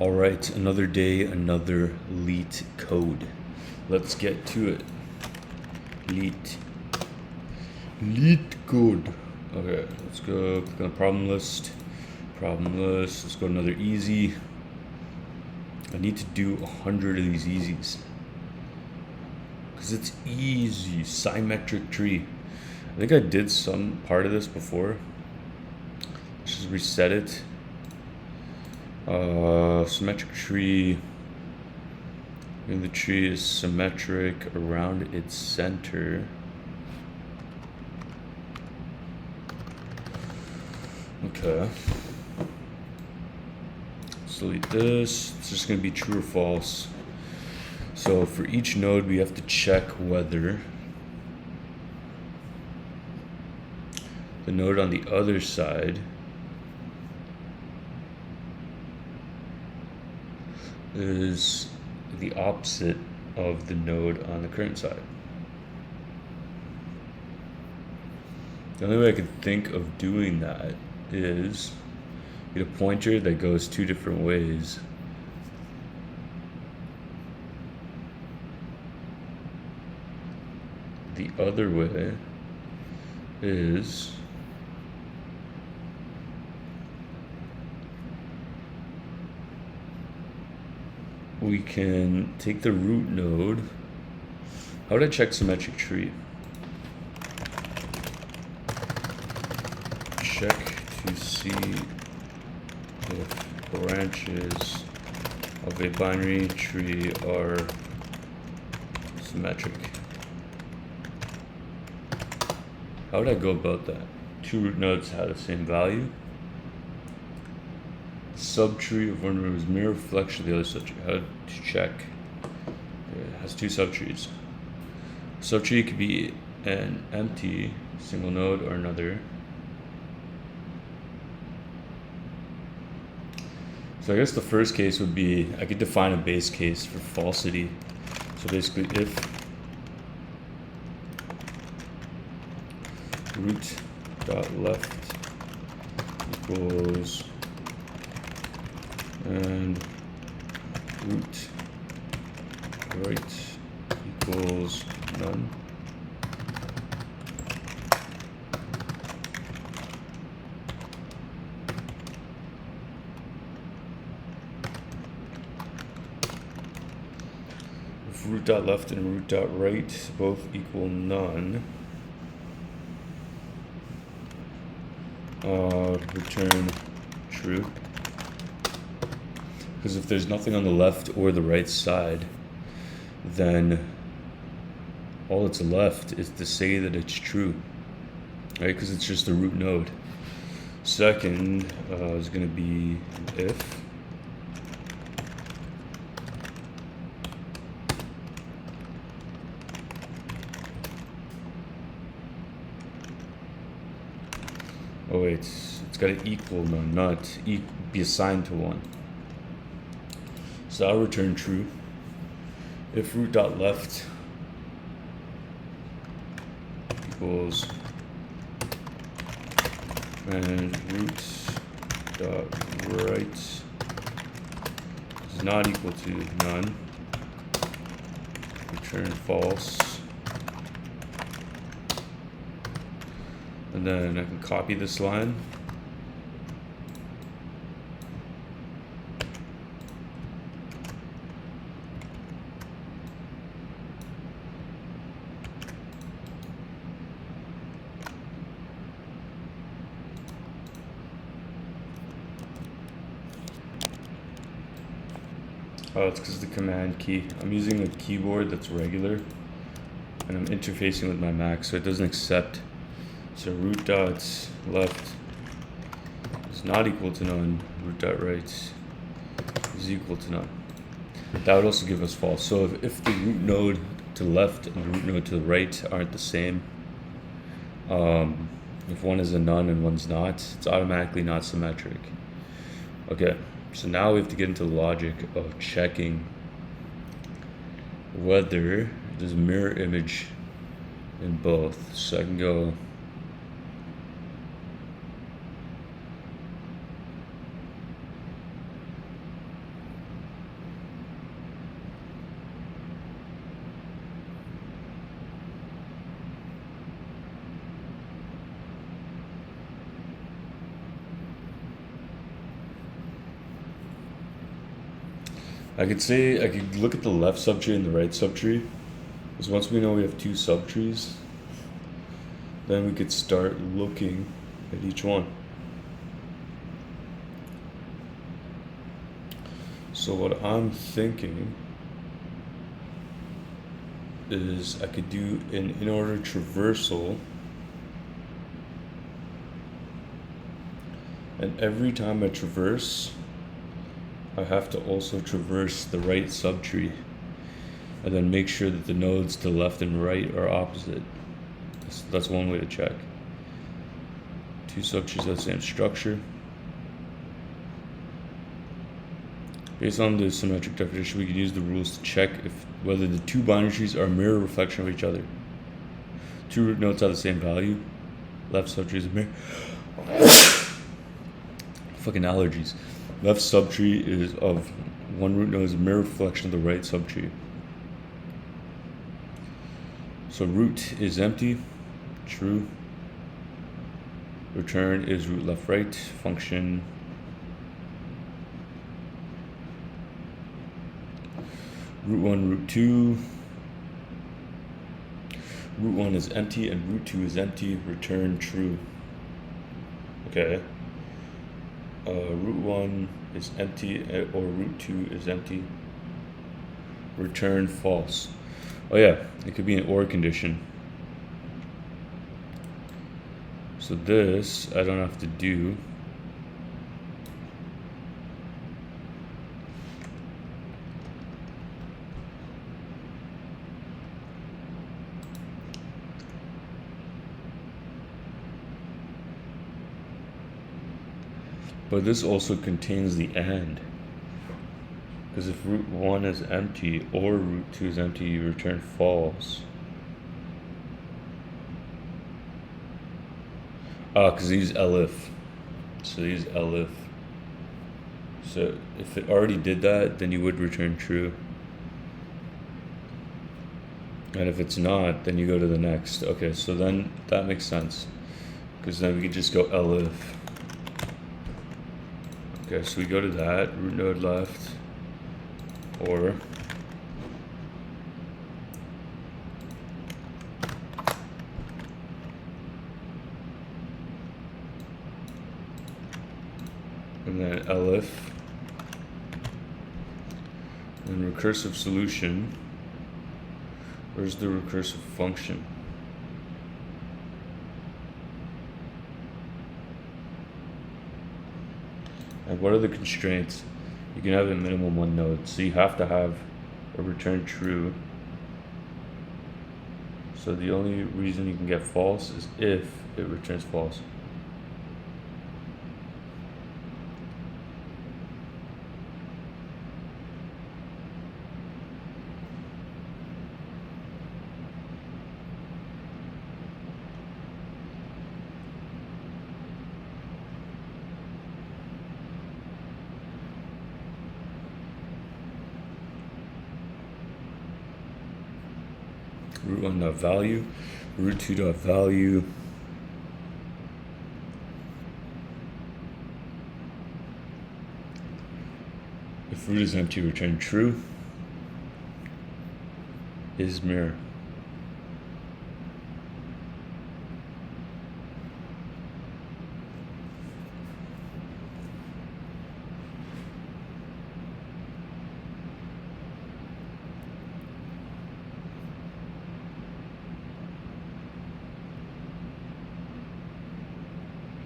All right, another day, another Leetcode. Let's get to it. Leetcode. Okay, let's go click on the problem list. Let's go another easy. I need to do 100 of these easies because it's easy. Symmetric tree. I think I did some part of this before. Let's just reset it. Symmetric tree. And the tree is symmetric around its center. Okay. Let's delete this. It's just going to be true or false. So for each node, we have to check whether the node on the other side is the opposite of the node on the current side. The only way I could think of doing that is get a pointer that goes two different ways. The other way is we can take the root node. How would I check symmetric tree? Check to see if branches of a binary tree are symmetric. How would I go about that? Two root nodes have the same value. Subtree of one root is mirror reflection of the other subtree. How to check? It has two subtrees. Subtree could be an empty single node or another. So I guess the first case would be, I could define a base case for falsity. So basically if root dot left equals and root right equals none. If root dot left and root dot right both equal none, return true. Because if there's nothing on the left or the right side, then all that's left is to say that it's true, right? Because it's just the root node. Second is going to be if oh wait, it's got to equal none, not be assigned to one. So I'll return true. If root dot left equals and root dot right is not equal to none, return false. And then I can copy this line. Oh, it's because of the command key. I'm using a keyboard that's regular, and I'm interfacing with my Mac, so it doesn't accept. So root dot left is not equal to none. Root dot right is equal to none. That would also give us false. So if the root node to the left and the root node to the right aren't the same, if one is a none and one's not, it's automatically not symmetric. Okay. So now we have to get into the logic of checking whether there's a mirror image in both. So I can go I could look at the left subtree and the right subtree, because once we know we have two subtrees, then we could start looking at each one. So what I'm thinking is I could do an in-order traversal, and every time I traverse, I have to also traverse the right subtree, and then make sure that the nodes to left and right are opposite. That's one way to check. Two subtrees have the same structure. Based on the symmetric definition, we can use the rules to check whether the two binary trees are a mirror reflection of each other. Two root nodes have the same value. Left subtree is a mirror. Fucking allergies. Left subtree is of one root node is a mirror reflection of the right subtree. So root is empty, true. Return is root left right. Function root 1, root 2. Root 1 is empty and root 2 is empty. Return true. Okay. Root 1 is empty or root 2 is empty. Return false. Oh yeah, it could be an OR condition. So this I don't have to do. But this also contains the AND. Because if root 1 is empty or root 2 is empty, you return false. Because these elif. So these elif. So if it already did that, then you would return true. And if it's not, then you go to the next. Okay, so then that makes sense. Because then we could just go elif. Okay, so we go to that, root node left, or and then elif, and recursive solution. Where's the recursive function? And what are the constraints? You can have a minimum one node, so you have to have a return true. So the only reason you can get false is if it returns false. Root 1 dot value, root 2 dot value. If root is empty, return true. Is mirror.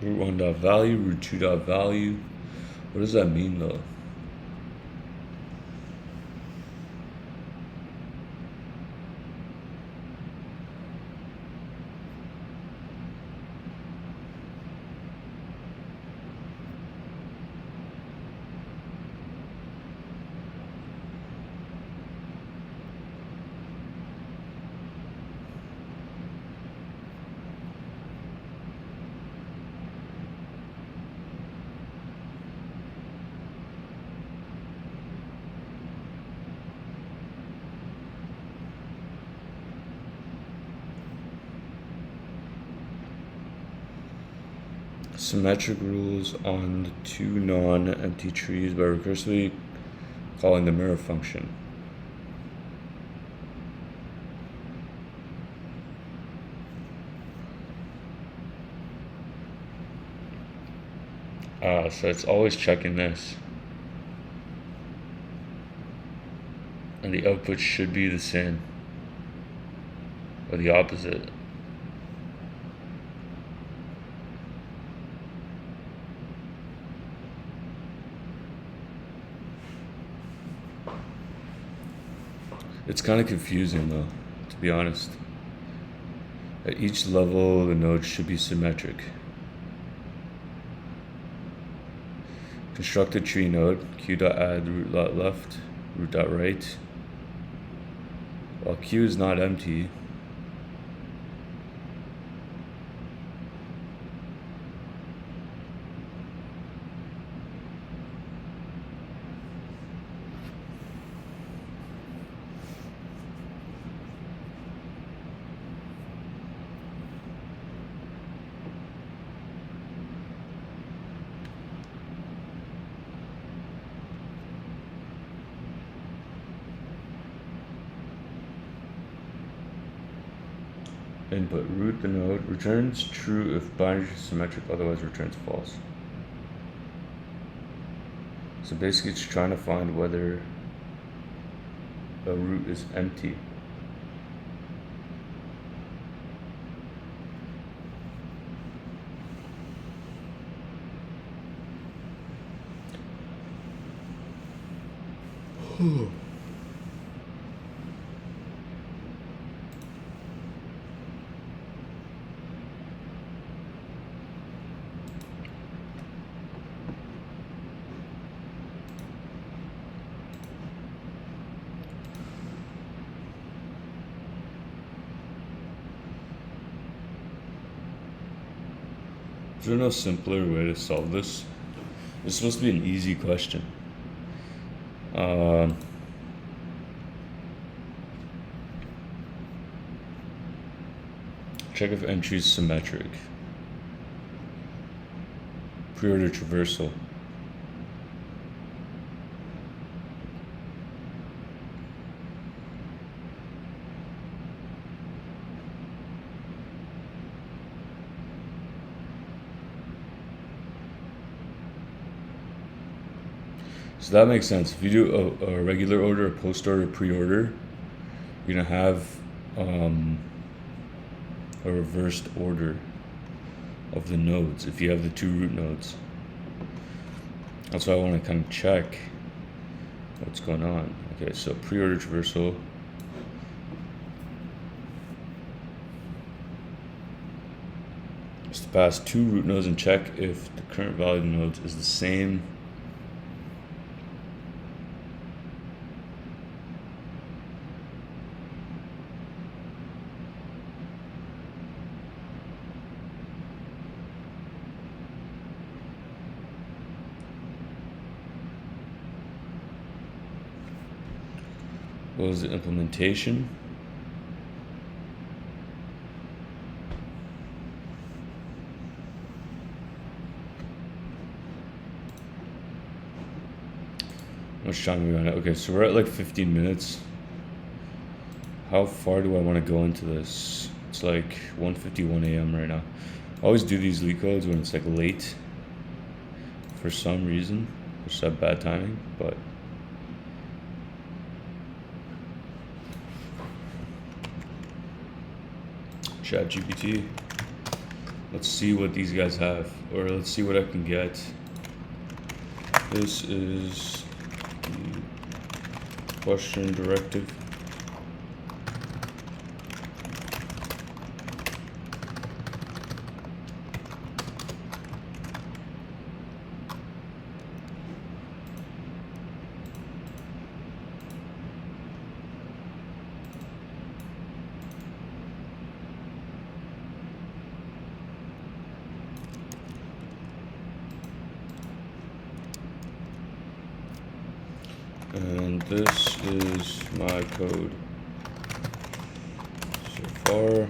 Root 1 dot value, root 2 dot value. What does that mean though? Symmetric rules on the two non-empty trees by recursively calling the mirror function. So it's always checking this. And the output should be the same. Or the opposite. It's kind of confusing though, to be honest. At each level, the node should be symmetric. Construct a tree node, q.add root.left, root.right. While q is not empty, input root the node returns true if binary is symmetric, otherwise returns false. So basically it's trying to find whether a root is empty. Is there no simpler way to solve this? It's supposed to be an easy question. Check if entry is symmetric. Preorder traversal. So that makes sense. If you do a regular order, a post order, pre-order, you're gonna have a reversed order of the nodes if you have the two root nodes. That's why I want to kind of check what's going on. Okay, so pre-order traversal. Just to pass two root nodes and check if the current value of the nodes is the same . What was the implementation? How much time are we on it? Okay, so we're at like 15 minutes. How far do I want to go into this? It's like 1:51 a.m. right now. I always do these Leetcodes when it's like late for some reason. Just have bad timing, but ChatGPT. Let's see what these guys have, or let's see what I can get. This is the question directive. And this is my code so far.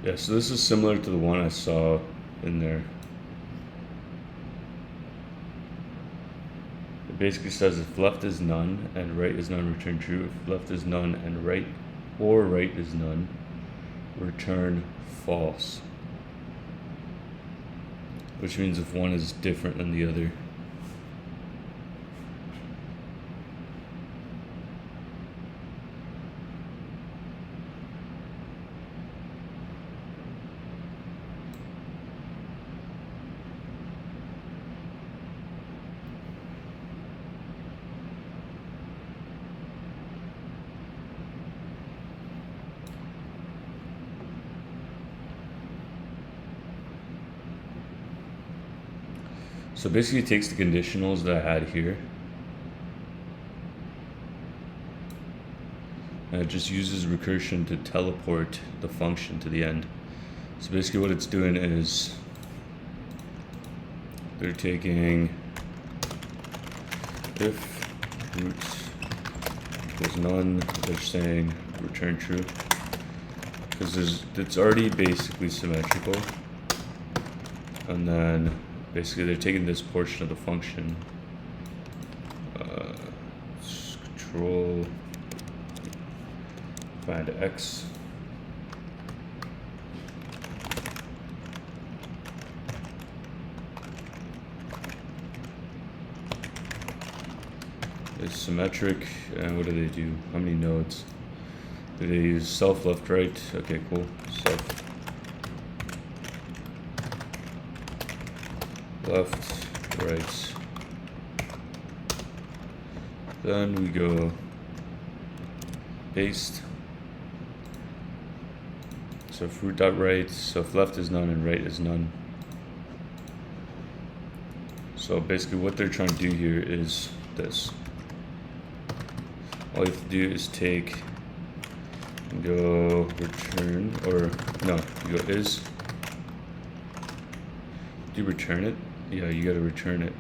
Yeah, so this is similar to the one I saw in there. It basically says if left is none and right is none, return true. If left is none and right or right is none, return false. Which means if one is different than the other. So basically it takes the conditionals that I had here and it just uses recursion to teleport the function to the end. So basically what it's doing is they're taking if root equals none, they're saying return true because it's already basically symmetrical, and then basically they're taking this portion of the function, control find x, it's symmetric, and what do? How many nodes? Do they use self, left, right? Okay, cool. Self, left, right. Then we go paste. So if root dot right, so if left is none and right is none. So basically what they're trying to do here is this. All you have to do is take and go return, or no, you go is. Do you return it? Yeah, you gotta return it.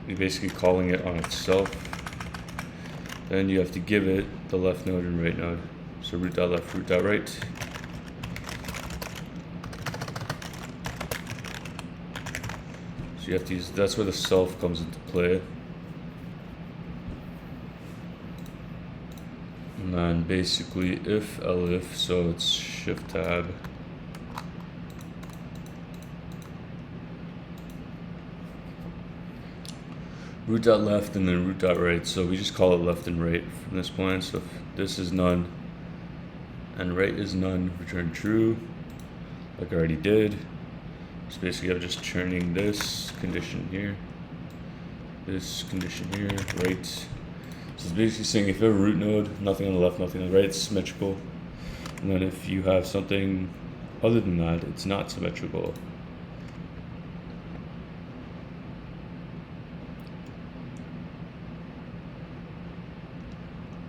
You're basically calling it on itself. Then you have to give it the left node and right node. So root dot left, root dot right. So you have to use, that's where the self comes into play. And then basically if elif, so it's shift tab. Root dot left and then root dot right. So we just call it left and right from this point. So if this is none and right is none, return true, like I already did. So basically I'm just churning this condition here, this condition here, right. So it's basically saying if you have a root node, nothing on the left, nothing on the right, it's symmetrical. And then if you have something other than that, it's not symmetrical.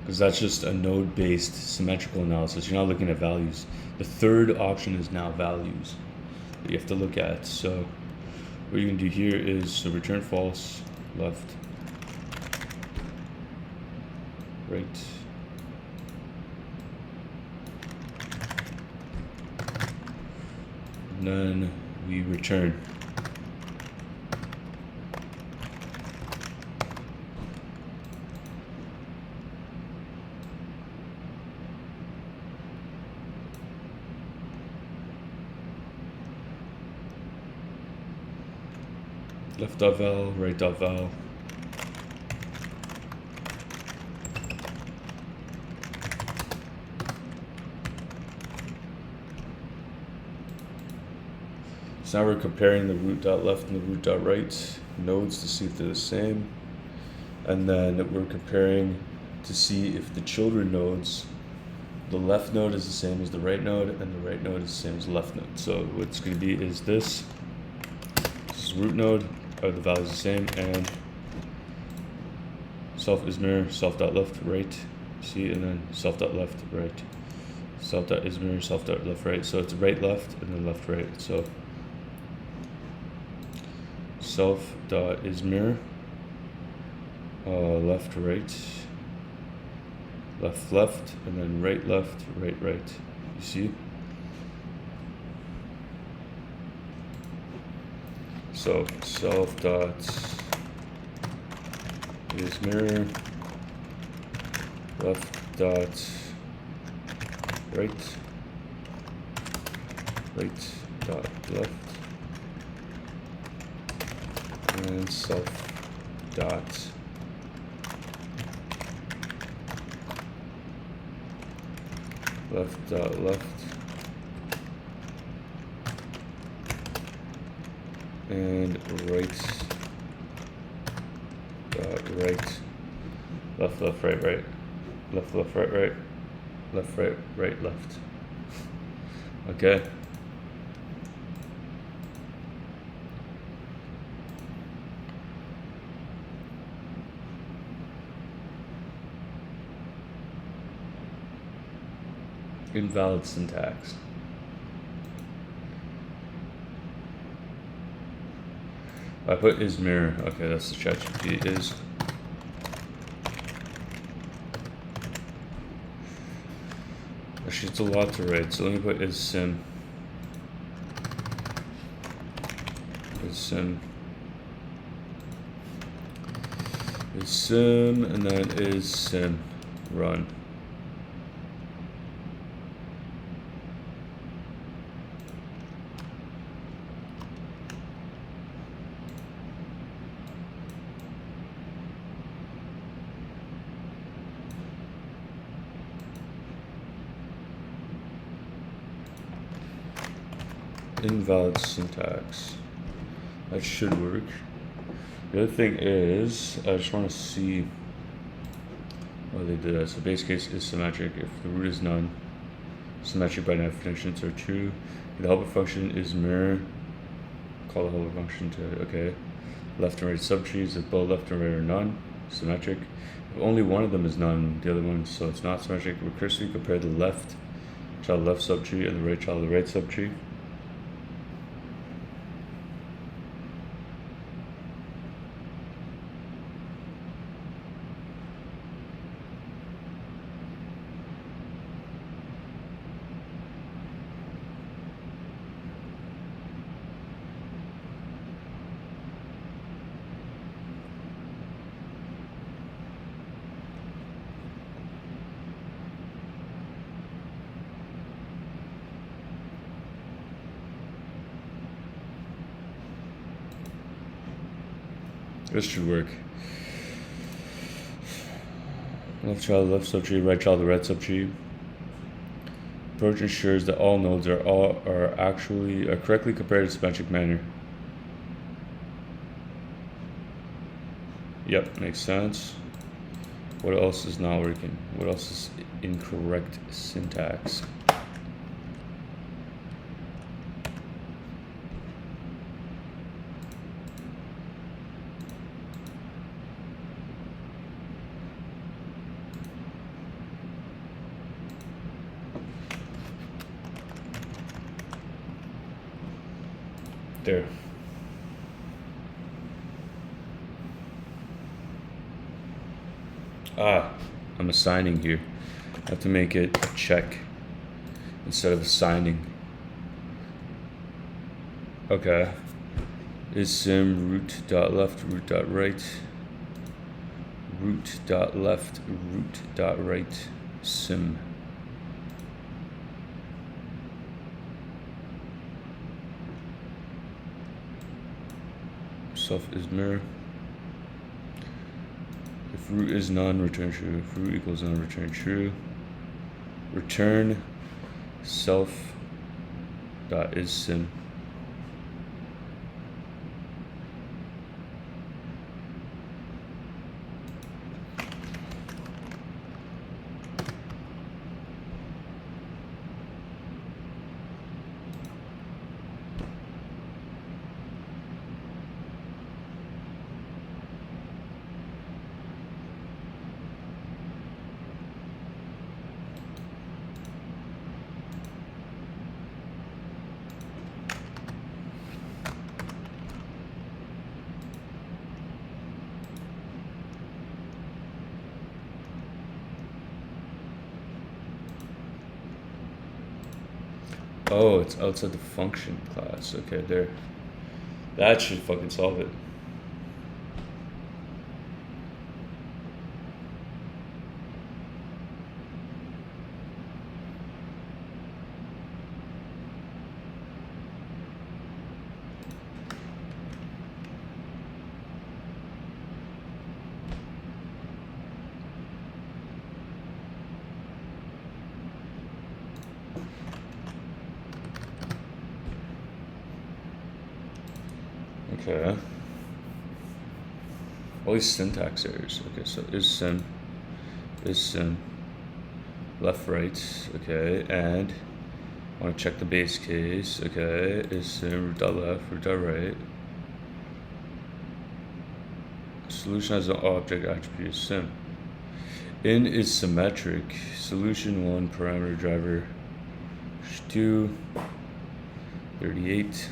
Because that's just a node-based symmetrical analysis. You're not looking at values. The third option is now values that you have to look at. So what you can do here is so return false, left, right. And then we return. Left dot val, right dot val. So now we're comparing the root dot left and the root dot right nodes to see if they're the same. And then we're comparing to see if the children nodes, the left node is the same as the right node and the right node is the same as the left node. So what's going to be is this is root node. The value is the same, and self is mirror, self dot left, right, See, and then self dot left right, self dot is mirror, self dot left right. So it's right left and then left right. So self dot is mirror, left right, left left, and then right left, right right. You see? So self dot is mirror, left dot right, right dot left, and self dot left dot left, and right dot right, left left right right, left left right right, left right right left. Okay. Invalid syntax. I put is mirror. Okay, that's the ChatGPT is. Actually, it's a lot to write, so let me put is sim. Is sim. Is sim, and then is sim. Run. Invalid syntax. That should work. The other thing is, I just want to see what they did. So base case is symmetric if the root is none. Symmetric by definition, so true. If the helper function is mirror, call the helper function to, okay. Left and right subtrees, if both left and right are none, symmetric. If only one of them is none, the other one, so it's not symmetric. Recursively compare the left child left subtree and the right child the right subtree. This should work. Left child left subtree, right child the right subtree. Approach ensures that all nodes are correctly compared in symmetric manner. Yep, makes sense. What else is not working? What else is incorrect syntax? There. I'm assigning here. I have to make it a check instead of assigning. Okay. Is sim root dot left, root dot right, root dot left, root dot right, sim. Self is mirror. If root is none, return true. If root equals none, return true. Return self dot is sim. Oh, it's outside the function class. Okay, there. That should fucking solve it. Okay. All these syntax errors. Okay, so is sim, left, right. Okay, and I want to check the base case. Okay, is sim root dot left, root dot right. Solution has an object attribute sim. In is symmetric. Solution 1 parameter driver 2 38.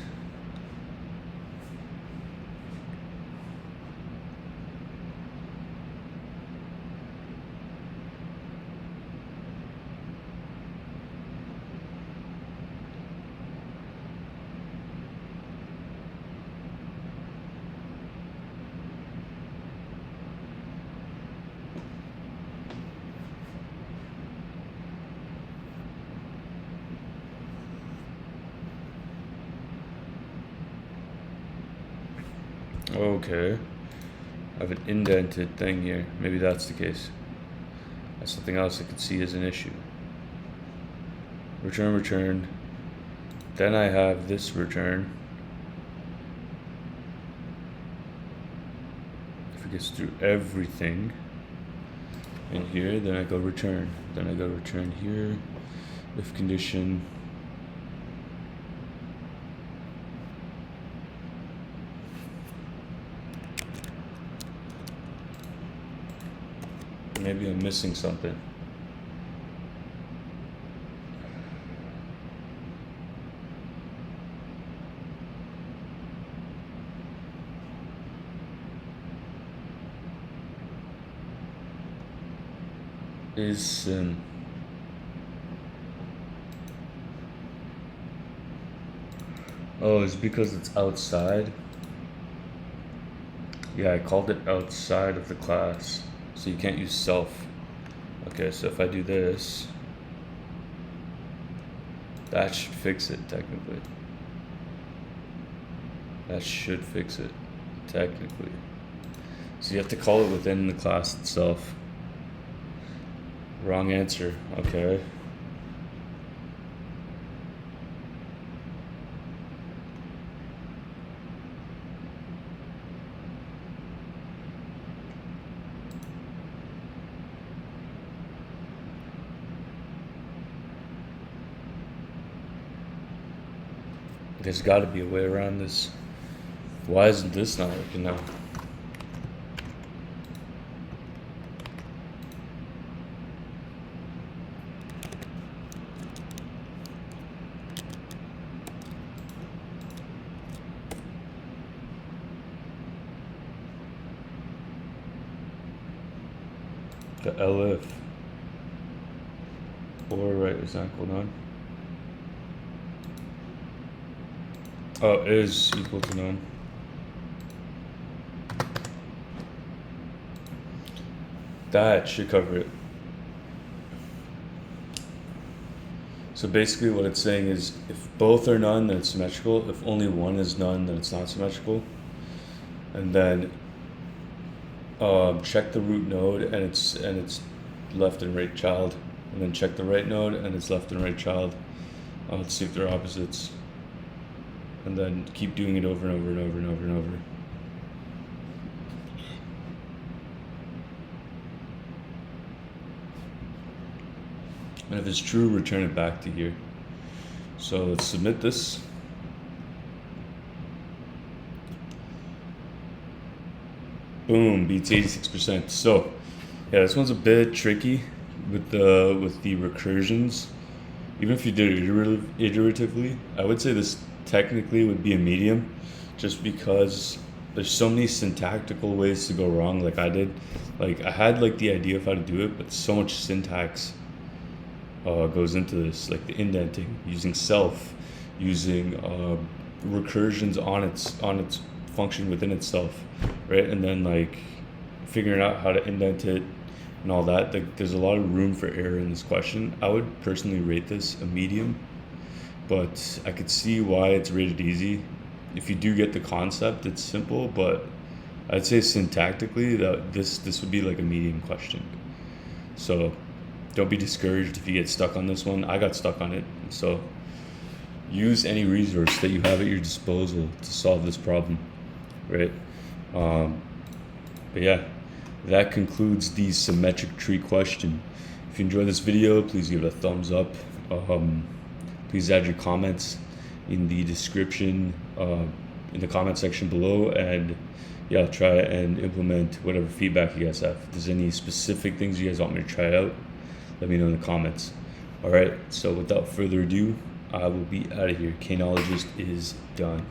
Okay, I have an indented thing here. Maybe that's the case. That's something else I could see as an issue. Return. Then I have this return. If it gets through everything in here, then I go return. Then I go return here. If condition. Maybe I'm missing something. Is oh, it's because it's outside. Yeah, I called it outside of the class. So you can't use self. Okay, so if I do this, that should fix it technically. That should fix it technically. So you have to call it within the class itself. Wrong answer. Okay. There's got to be a way around this. Why isn't this not working now? The elif or right is not equal none. Oh, is equal to none. That should cover it. So basically what it's saying is if both are none, then it's symmetrical. If only one is none, then it's not symmetrical. And then check the root node and it's left and right child. And then check the right node and it's left and right child. Let's see if they're opposites. And then keep doing it over and over and over and over and over. And if it's true, return it back to here. So let's submit this. Boom, beats 86%. So yeah, this one's a bit tricky with the recursions. Even if you did it iteratively, I would say this technically would be a medium, just because there's so many syntactical ways to go wrong. Like I did, like I had like the idea of how to do it, but so much syntax goes into this, like the indenting, using self, using recursions on its function within itself, right? And then like figuring out how to indent it and all that. Like, there's a lot of room for error in this question. I would personally rate this a medium, but I could see why it's rated easy. If you do get the concept, it's simple, but I'd say syntactically that this would be like a medium question. So don't be discouraged if you get stuck on this one. I got stuck on it. So use any resource that you have at your disposal to solve this problem, right? But yeah, that concludes the symmetric tree question. If you enjoyed this video, please give it a thumbs up. Please add your comments in the description, in the comment section below, and yeah, try and implement whatever feedback you guys have. If there's any specific things you guys want me to try out, let me know in the comments. All right, so without further ado, I will be out of here. Knologist is done.